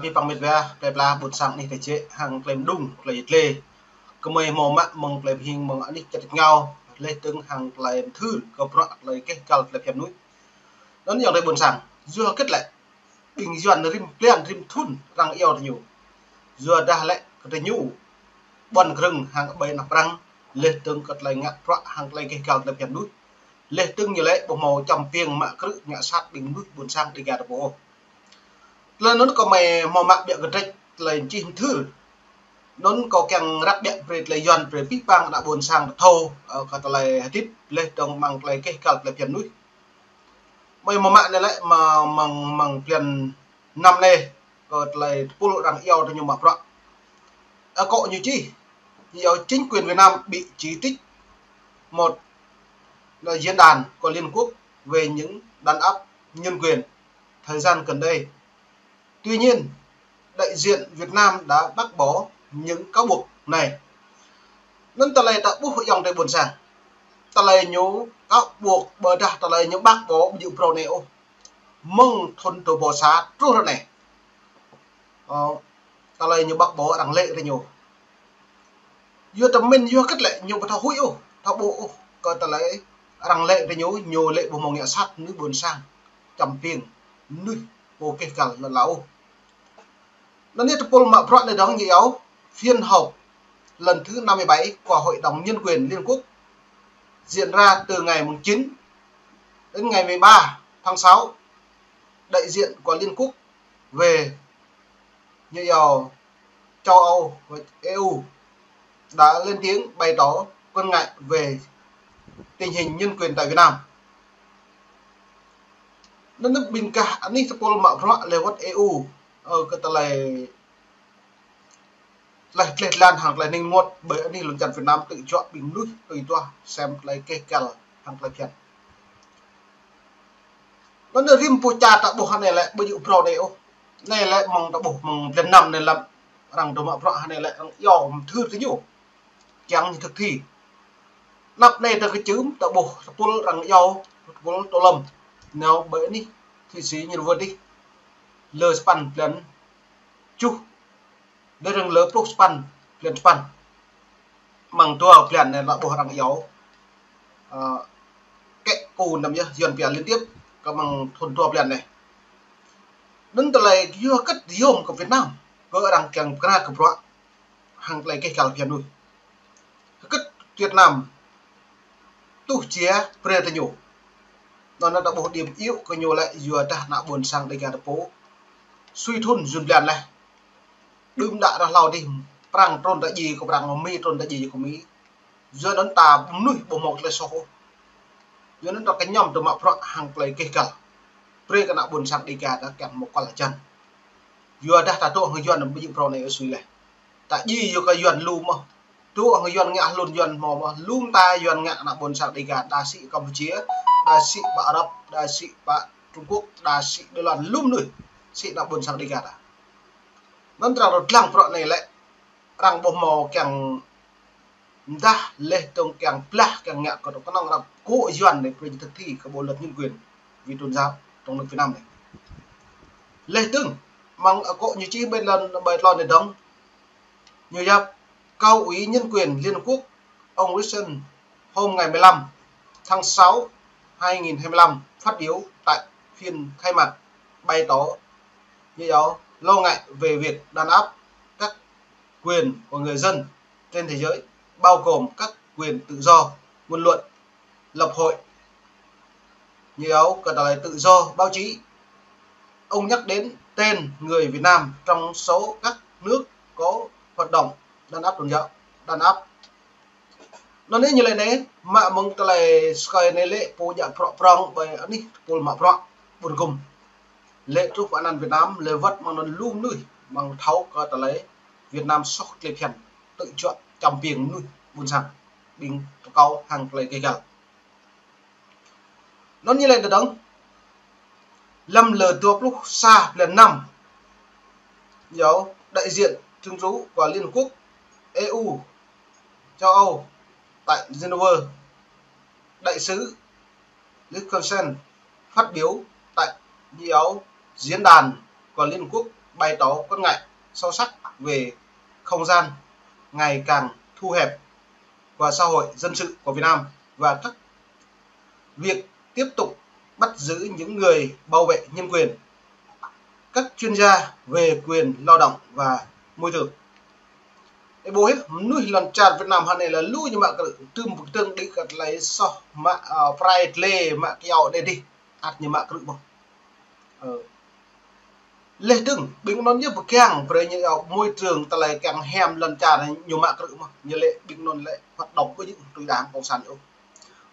vi bằng mệt về là bột sang này phải chế hàng claim đung lấy lê có mấy màu mạ mong claim hình mong anh đi chặt nhau lên từng hàng claim thư có bọt lấy cái cal claim hiểm núi nó nhiều đây bột sang dưa kết lại bình duyên rim plan rim thun răng yêu thì nhiều dưa đa lại có thể nhủ bòn rừng hàng bầy nạp răng lên từng cật lại ngặt bọt hàng lấy cái cal claim hiểm núi lên từng như lẽ bộ màu chầm pieng mạ cứ nhạ sát bình núi bột sang đi gạt bộ lên nó có mày màu mạ bịa cái trách lên chim thư nó có càng rắc bịa về lấy dần về pít băng đã buồn sang thâu có thể là tiếp lên đồng bằng lấy cái cào là phiền núi mày màu mạ này lại mà bằng phiền năm này có là polo đằng eo thì nhiều mặt rõ cọ như chi nhiều chính quyền Việt Nam bị chỉ trích một là diễn đàn của Liên Quốc về những đàn áp nhân quyền thời gian gần đây. Tuy nhiên, đại diện Việt Nam đã bác bỏ những cáo buộc này. Nên ta lại đã buộc hội dòng tại buồn sàng. Ta lại nhớ cáo buộc bờ ra ta lại những bác bỏ dự pro neo. Mong thôn tổ bò xá trú ra này. Ta lại những bác bỏ đằng lệ ra nhiều. Dưa tầm mình dưa kết lệ nhiều bà thảo hũi ô. Thảo bộ còn ta lại đằng lệ ra nhiều lệ bộ mong nhẹ sát nước buồn sang. Chầm tiền nước bộ kê cả là lão. Nó nhất Paul Mạ Prot này đó nhiều phiên họp lần thứ 57 của Hội đồng Nhân quyền Liên Quốc diễn ra từ ngày 9 đến ngày 13 tháng 6. Đại diện của Liên Quốc về nhiều châu Âu và EU đã lên tiếng bày tỏ quan ngại về tình hình nhân quyền tại Việt Nam. Nó nước bình cả anh ấy Paul Mạ Prot lewat EU cái lại lan hàng lại ninh một bởi anh lục trần Việt Nam tự chọn bình núi tùy toa xem lại cái kèl hàng lại kèl nó là rim po cha tạo bộ này lại bây giờ pro này lại mong tạo bộ mong lần năm này làm rằng đồ mạ pro này lại yom thư thế nhiều chẳng như thực thi nắp này là cái chữ tạo bộ tôi rằng yom tôi lầm nào bởi đi thì xí như vừa đi lơ span lần chú đây rằng lơ pro span lần span mang tua lần này là bộ rằng yếu cái cù nằm nhá dần biển liên tiếp các bằng thôn tua lần này đến từ lại vừa cất diom của Việt Nam có rằng càng ra của bọn hàng lại cái cào biển nuôi cất Việt Nam tu chia pre ta nhủ nó đã bộ điểm yếu của nhiều lại vừa ta nạ buồn sang đây cả phố suy thun dùm lần này đừng đã ra lao đi prang trôn đã gì của prang mi trôn đã gì của mỹ giờ đến ta nuôi bộ một là số giờ đến cái nhóm từ mạo pro hàng lấy cây cả pre cái nạ buồn sang đi cả đã kèm một con là chân vừa đã ta tụ người dân bây giờ pro này ở suy này tại gì vừa cái dân luôn mà tụ người dân ngã luôn dân mà luôn ta dân ngã nạ buồn sang đi cả đa sĩ Campuchia đa sĩ Ả Rập đa sĩ Trung Quốc đa sĩ Đài Loan luôn rồi sĩ nạ buồn sang đi cả nó ra rồi lăng pro này lại rằng bộ màu càng đa lệ tông càng pla càng nhẹ còn có năng là cố duyên để thực thi các bộ luật nhân quyền vì tôn giáo trong nước Việt Nam này lệ tương mang cộ như chi bên lần bài lon để đóng như vậy cao ủy nhân quyền Liên Hợp Quốc ông Wilson hôm ngày 15 tháng 6 2025 phát biểu tại phiên khai mạc bày tỏ như đó lo ngại về việc đàn áp các quyền của người dân trên thế giới bao gồm các quyền tự do ngôn luận lập hội như áo cả là tự do báo chí. Ông nhắc đến tên người Việt Nam trong số các nước có hoạt động đàn áp tôn giáo đàn áp nó nên như này mà mong ta lại sky này lệ po dạ prong bởi anh đi pol mà prong buồn cùng lệ trúc và Việt Nam lệ vật mà nó luôn nuôi bằng tháo có ta lấy Việt Nam sốc lệ phiền tự chọn chăm biển nuôi buồn sang bình cao hàng lấy cây gạo nó như này được không lâm lờ tuộc lúc xa lần năm giáo đại diện thường trú của Liên Hợp Quốc EU châu Âu tại Geneva đại sứ Lichtenstein phát biểu tại giáo diễn đàn của Liên Hợp Quốc bày tỏ quan ngại sâu sắc về không gian ngày càng thu hẹp của xã hội dân sự của Việt Nam và các việc tiếp tục bắt giữ những người bảo vệ nhân quyền, các chuyên gia về quyền lao động và môi trường. Bố hết nuôi lần tràn Việt Nam này là lui nhưng mà tương đi cật lấy so mà pride lê mà kéo đây đi ắt như mà cứ bỏ lê từng bình non như bậc keng về như môi trường ta lại càng hèm lần tràn này nhiều mà cứ mà như lệ bình non lệ hoạt động với những đối đảng cộng sản nữa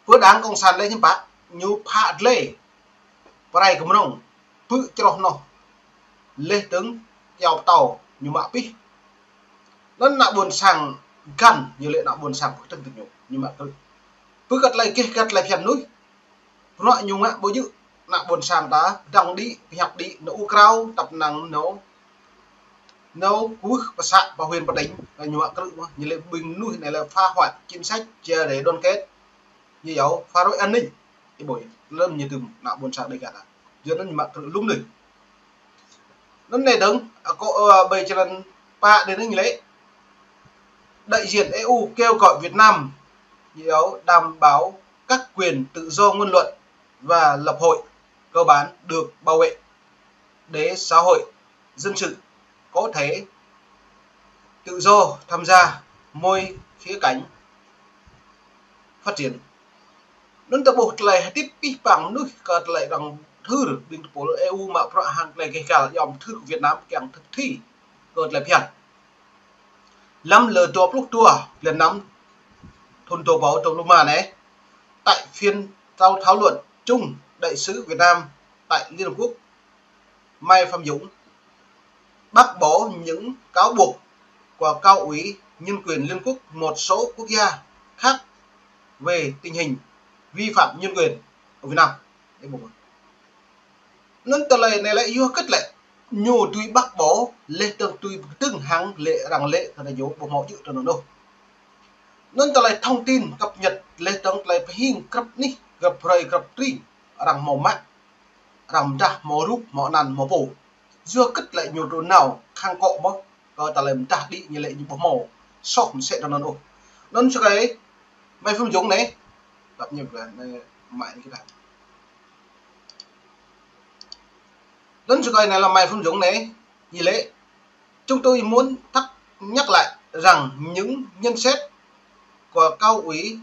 với đảng cộng sản đây nhưng bạn như phạt lê pride của mình bự cho nó lê từng kéo tàu như mà pi nó nạ buồn sang gần như lệ nạ buồn sang của từng nhục nhưng mà cứ gật lại kia gật lại phiền núi loại nhung ạ bố dự nạ buồn sang ta đằng đi học đi nấu cao tập năng nấu cúi và sạ và huyền và đánh và nhung ạ cứ như lệ bình núi này là pha hoạch chính sách chia để đoàn kết như giáo pha đội an ninh cái buổi lâm như từ nạ buồn sang đây cả giờ nó mà lúc này nó này đứng có bày cho lần ba đến như lễ đại diện EU kêu gọi Việt Nam đảm bảo các quyền tự do ngôn luận và lập hội cơ bản được bảo vệ để xã hội dân sự có thể tự do tham gia mọi khía cạnh phát triển. Nên tập bộ lại tiếp đi bằng nước cờ lại rằng thư được bình bộ EU mà pro hàng lại kể cả dòng thư của Việt Nam càng thực thi cờ lại phiền lâm lờ trộp lúc tua lần năm thôn tổ báo trong lúc mà này tại phiên thảo luận chung đại sứ Việt Nam tại Liên Hợp Quốc Mai Phạm Dũng bác bỏ những cáo buộc của cao ủy nhân quyền Liên Quốc một số quốc gia khác về tình hình vi phạm nhân quyền ở Việt Nam. Nên tờ lời này lại vô kết lệ nhô tuy bác bỏ lệ tuy từng hàng lệ rằng lệ thật là dấu bộ mẫu chữ cho nó đâu. Nên tờ lời thông tin cập nhật lệ tầng lại phải hình cấp ní gặp rời gặp tri rằng màu mắt rằng ra màu rút màu nằn màu bổ dưa kết lại nhiều đồ nào khang cọ mất rồi tờ lời trả đi như lệ như bộ màu sọc sẽ cho nó đâu. Nên cho cái Mai Phương Dũng này gặp nhiều cái mãi cái này đến sự này là Mai Phương Dũng này như lễ chúng tôi muốn nhắc lại rằng những nhận xét của cao ủy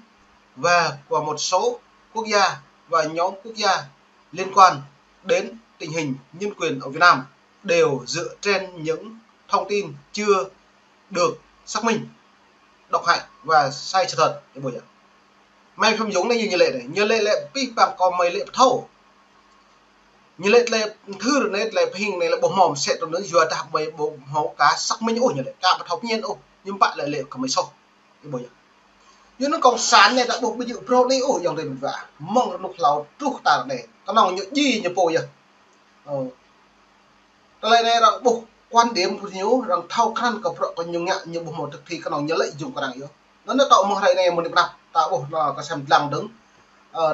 và của một số quốc gia và nhóm quốc gia liên quan đến tình hình nhân quyền ở Việt Nam đều dựa trên những thông tin chưa được xác minh, độc hại và sai sự thật. Mai Phương Dũng này như lệ này như lệ pi bằng còn mấy lệ thâu như lệ thư được này lệ hình này là bộ mỏm sẽ trong nước vừa ta học mấy bộ máu cá sắc minh ôi như lệ cả một học nhiên ôi nhưng bạn lại lệ cả mấy sâu cái bộ nhưng nó còn sáng này đã buộc bây giờ pro đi ôi dòng đây mình vả mong nó lục lào trúc ta này nó lòng như gì như bộ vậy cái này là buộc quan điểm của nhiều rằng thao khăn cả pro còn nhiều ngạ như bộ một thực thi cái lòng nhớ lệ dùng cái này yếu nó tạo một này này một điểm nào tạo bộ là cái xem lằng đứng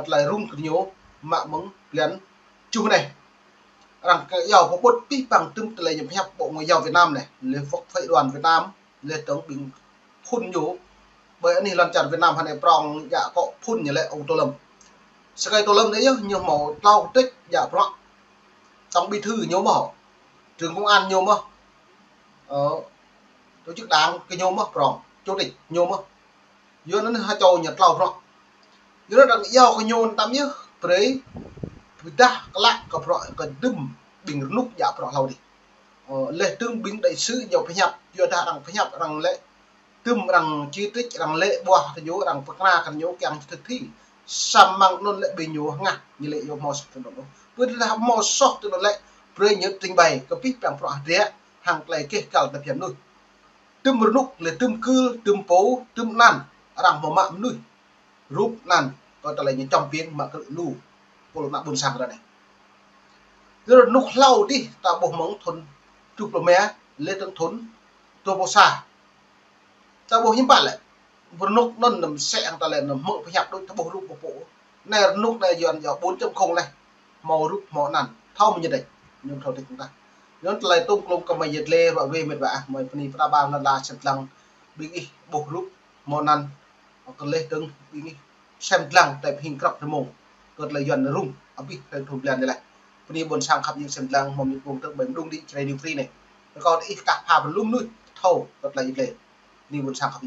lại rung của nhiều mạng mứng lén chú này rằng cái giàu có bút bí bằng tương tự nhập hẹp bộ ngoại giao Việt Nam này lên phật phệ đoàn Việt Nam lên tướng bình phun nhú bởi anh lần chặt Việt Nam hắn này prong dạ có phun như lệ ông Tô Lâm sẽ cái Tô Lâm đấy nhá nhiều màu lau tích dạ prong trong bí thư nhiều màu trường công an nhiều màu tổ chức đảng cái nhiều màu prong chủ tịch nhiều màu dưới nó hai châu nhật lau prong dưới nó đang giàu cái nhôn tắm nhá đấy người ta lại có loại cần đâm bình lúc giả pro lâu đi lệ tương bình đại sứ nhiều phải nhập vừa ta rằng phải nhập rằng lệ tương rằng chi tiết rằng lệ bùa thì nhớ rằng phật na cần nhớ càng thực thi sam mang luôn lệ bình nhớ ngặt như lệ yêu mò sọc đó với là mò sọc từ lệ với nhớ trình bày cái pít bằng pro rẻ hàng lại kê cả tập hiện nuôi tương một lúc lệ tương cư tương phố tương nan rằng mò mạm nuôi rúp nan còn ta lại những trong viên mà cái lù bộ nặng buồn sang ra này rồi nục lau đi tạo bộ móng thôn chụp lô mé lên tận thốn tô bộ xa tạo bộ hiếm bạn lại một nục nó nằm sẽ ta lại nằm mỡ phải nhập đôi bộ rút bộ này nục này dọn dọn 4.0 này màu rút màu nằn thao mình như đây nhưng thao thì chúng ta nhớ lại tung klong cầm mày lê và về mệt vả mày phần này ba là chặt lăng bình ý bộ rút món ăn hoặc lê tương bình ý xem lăng tại hình cặp cho mồm cột lại dần rung ở bị phải thuộc liền đây này phần này buồn sang khắp những xem lăng mồm những vùng tự bệnh đung đi chơi điều free này còn ít cả hà và lum nuôi thâu cột lại lê đi buồn sang khắp